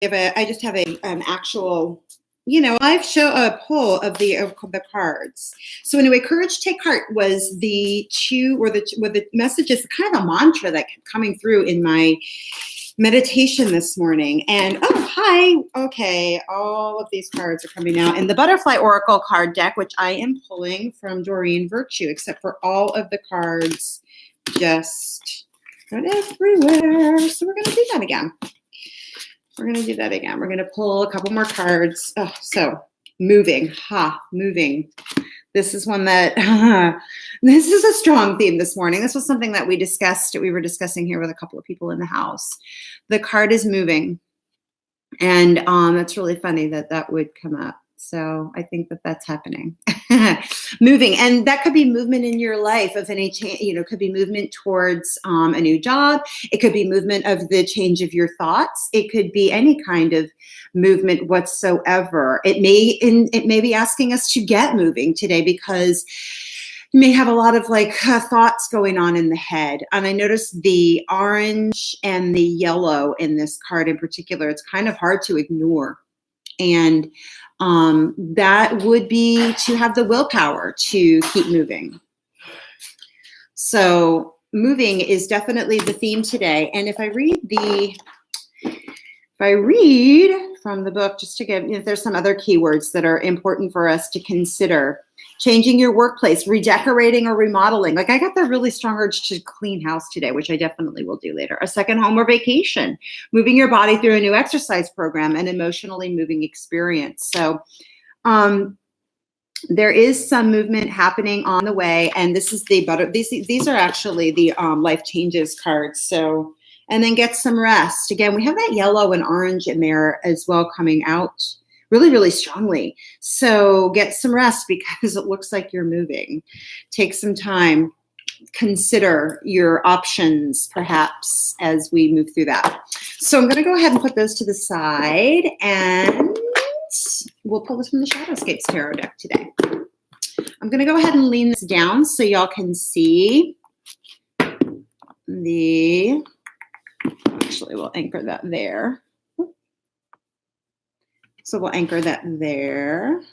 I just have an actual, I've shown a poll of the cards. So anyway, Courage Take Heart was the message is kind of a mantra that kept coming through in my meditation this morning. And oh, hi. Okay. All of these cards are coming out in the Butterfly Oracle card deck, which I am pulling from Doreen Virtue, except for all of the cards just got everywhere. So we're going to do that again. We're going to do that again. We're going to pull a couple more cards. Oh, so moving, moving. This is one that, this is a strong theme this morning. This was something that we were discussing here with a couple of people in the house. The card is moving. And it's really funny that would come up. So I think that's happening. Moving. And that could be movement in your life of any change, it could be movement towards a new job. It could be movement of the change of your thoughts. It could be any kind of movement whatsoever. It may be asking us to get moving today because you may have a lot of thoughts going on in the head. And I noticed the orange and the yellow in this card in particular. It's kind of hard to ignore. And that would be to have the willpower to keep moving. So moving is definitely the theme today. And if I read from the book, just to give, there's some other keywords that are important for us to consider. Changing your workplace, redecorating or remodeling. I got the really strong urge to clean house today, which I definitely will do later. A second home or vacation, moving your body through a new exercise program, an emotionally moving experience. So there is some movement happening on the way. And this is these are actually the life changes cards. So, and then get some rest. Again, we have that yellow and orange in there as well coming out really, really strongly. So get some rest because it looks like you're moving. Take some time. Consider your options perhaps as we move through that. So I'm going to go ahead and put those to the side and we'll pull this from the Shadowscapes Tarot deck today. I'm going to go ahead and lean this down so y'all can see actually we'll anchor that there. So we'll anchor that there.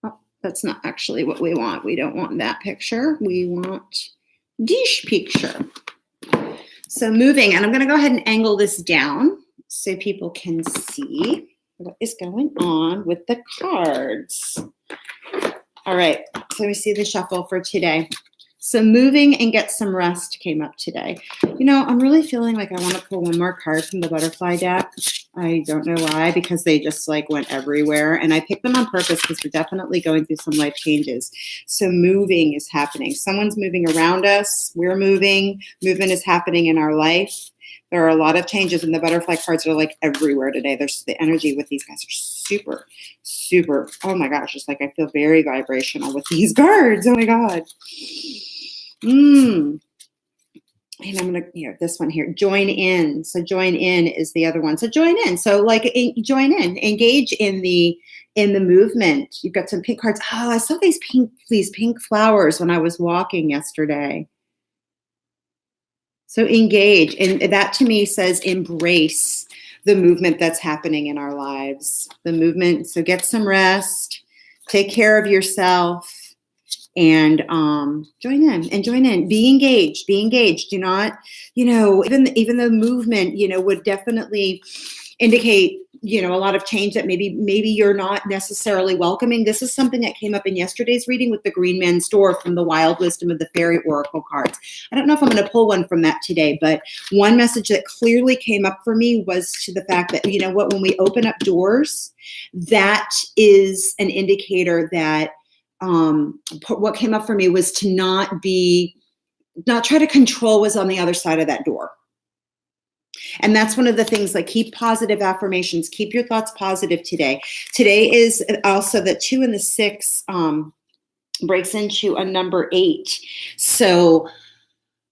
Oh, that's not actually what we want. We don't want that picture. We want this picture. So moving, and I'm going to go ahead and angle this down so people can see what is going on with the cards. All right, so we see the shuffle for today. So moving and get some rest came up today. I'm really feeling like I want to pull one more card from the butterfly deck. I don't know why, because they just went everywhere. And I picked them on purpose because we're definitely going through some life changes. So moving is happening. Someone's moving around us. We're moving. Movement is happening in our life. There are a lot of changes, and the butterfly cards are everywhere today. There's the energy with these guys are super, super. Oh my gosh, it's I feel very vibrational with these cards. Oh my God. And I'm going to, this one here, join in. So join in is the other one. So join in. So join in, engage in the movement. You've got some pink cards. Oh, I saw these pink flowers when I was walking yesterday. So engage. And that to me says embrace the movement that's happening in our lives. The movement. So get some rest, take care of yourself. And join in, be engaged. Do not, even the movement, would definitely indicate, a lot of change that maybe you're not necessarily welcoming. This is something that came up in yesterday's reading with the Green Man's Door from the Wild Wisdom of the Fairy Oracle cards. I don't know if I'm going to pull one from that today, but one message that clearly came up for me was to the fact that, when we open up doors, that is an indicator that what came up for me was to not try to control what's on the other side of that door. And that's one of the things, keep positive affirmations, keep your thoughts positive today. Today is also the 2 and the 6 breaks into a number 8. So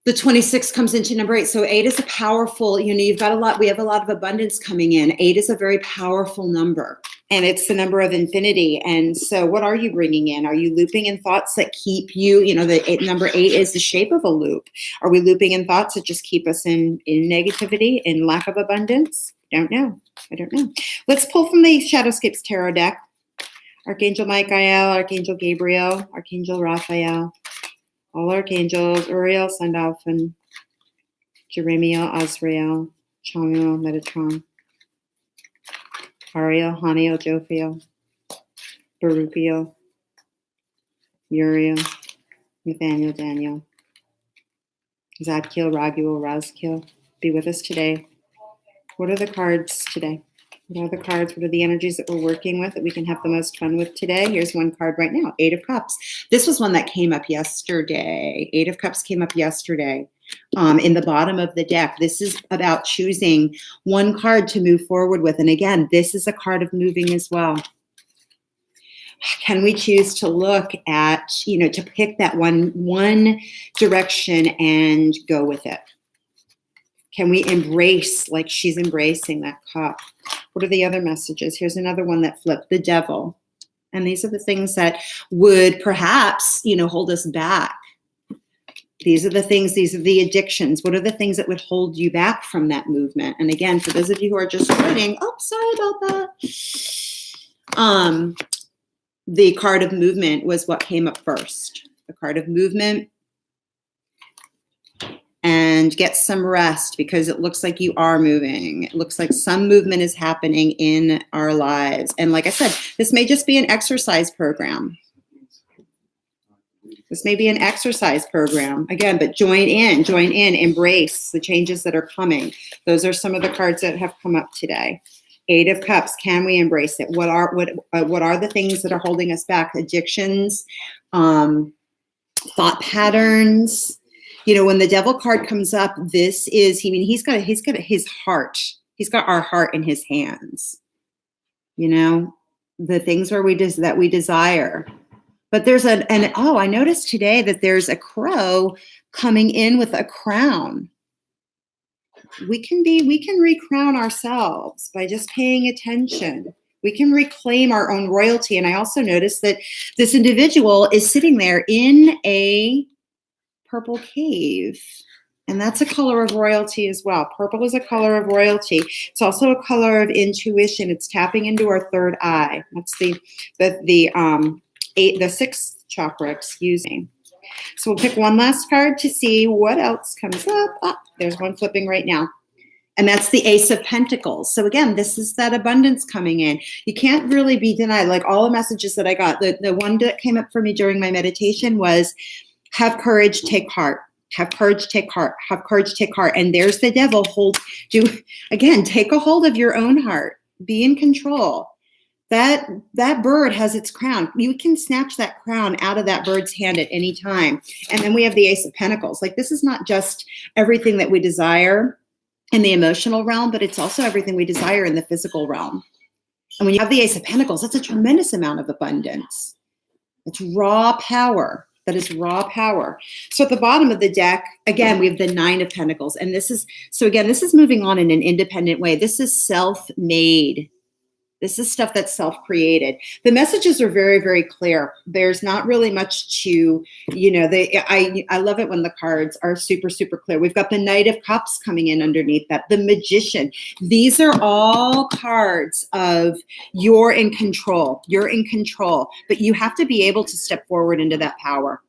the 26 comes into number 8. So 8 is a powerful, we have a lot of abundance coming in. 8 is a very powerful number. And it's the number of infinity. And so what are you bringing in? Are you looping in thoughts that keep you, number 8 is the shape of a loop. Are we looping in thoughts that just keep us in negativity, in lack of abundance? Don't know. I don't know. Let's pull from the Shadowscapes Tarot deck. Archangel Michael, Archangel Gabriel, Archangel Raphael, all archangels, Uriel, Sandalphon, Jeremiel, Azrael, Chamiel, Metatron, Ariel, Haniel, Jophiel, Baruchiel, Uriel, Nathaniel, Daniel, Zadkiel, Raguel, Razkiel, be with us today. What are the cards today? What are the cards? What are the energies that we're working with that we can have the most fun with today? Here's one card right now, Eight of Cups. This was one that came up yesterday. Eight of Cups came up yesterday in the bottom of the deck. This is about choosing one card to move forward with. And again, this is a card of moving as well. Can we choose to look at, to pick that one direction and go with it? Can we embrace like she's embracing that cup? What are the other messages? Here's another one that flipped, the devil. And these are the things that would perhaps, hold us back. These are the things, these are the addictions. What are the things that would hold you back from that movement? And again, for those of you who are just starting, sorry about that. The card of movement was what came up first. The card of movement. And get some rest because it looks like you are moving. It looks like some movement is happening in our lives. And like I said, this may just be an exercise program. This may be an exercise program. Again, but join in, embrace the changes that are coming. Those are some of the cards that have come up today. Eight of Cups, can we embrace it? What are the things that are holding us back? Addictions, thought patterns. When the devil card comes up, this is, he's got his heart. He's got our heart in his hands. The things that we desire. But there's I noticed today that there's a crow coming in with a crown. We can recrown ourselves by just paying attention. We can reclaim our own royalty. And I also noticed that this individual is sitting there in a purple cave. And that's a color of royalty as well. Purple is a color of royalty. It's also a color of intuition. It's tapping into our third eye. That's the sixth chakra, excuse me. So we'll pick one last card to see what else comes up. There's one flipping right now. And that's the Ace of Pentacles. So again, this is that abundance coming in. You can't really be denied. Like all the messages that I got, the one that came up for me during my meditation was, have courage, take heart. Have courage, take heart. Have courage, take heart. And there's the devil. Take a hold of your own heart. Be in control. That bird has its crown. You can snatch that crown out of that bird's hand at any time. And then we have the Ace of Pentacles. Like this is not just everything that we desire in the emotional realm, but it's also everything we desire in the physical realm. And when you have the Ace of Pentacles, that's a tremendous amount of abundance. It's raw power. That is raw power. So at the bottom of the deck, again, we have the Nine of Pentacles. And this is moving on in an independent way. This is self-made. This is stuff that's self-created. The messages are very, very clear. There's not really much to, I love it when the cards are super, super clear. We've got the Knight of Cups coming in underneath that, the Magician. These are all cards of you're in control. You're in control, but you have to be able to step forward into that power.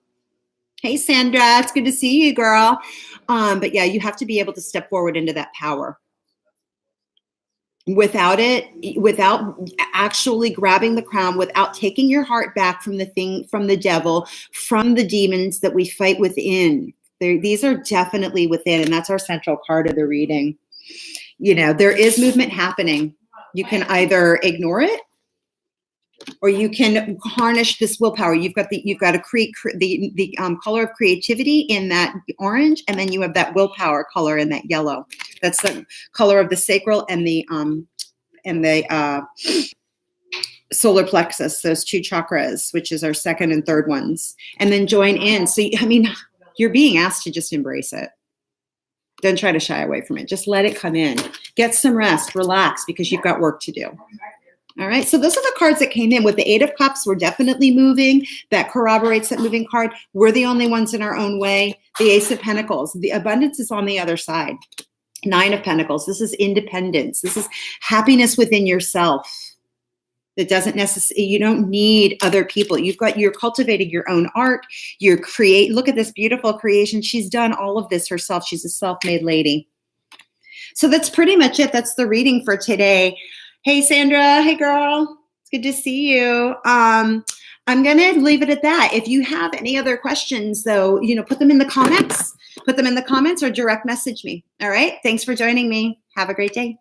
Hey, Sandra, it's good to see you, girl. But yeah, you have to be able to step forward into that power. Without actually grabbing the crown, without taking your heart back from the devil, from the demons that we fight within. These are definitely within, and that's our central card of the reading. There is movement happening. You can either ignore it, or you can harness this willpower. You've got to create the color of creativity in that orange, and then you have that willpower color in that yellow. That's the color of the sacral and the solar plexus, those two chakras, which is our second and third ones. And then join in. So, you're being asked to just embrace it. Don't try to shy away from it. Just let it come in. Get some rest, relax, because you've got work to do. All right, so those are the cards that came in. With the Eight of Cups, we're definitely moving. That corroborates that moving card. We're the only ones in our own way. The Ace of Pentacles, the abundance is on the other side. Nine of Pentacles. This is independence. This is happiness within yourself. That doesn't necessarily, you don't need other people. You're cultivating your own art. Look at this beautiful creation. She's done all of this herself. She's a self-made lady. So that's pretty much it. That's the reading for today. Hey, Sandra. Hey, girl. It's good to see you. I'm going to leave it at that. If you have any other questions, though, put them in the comments. Put them in the comments or direct message me. All right. Thanks for joining me. Have a great day.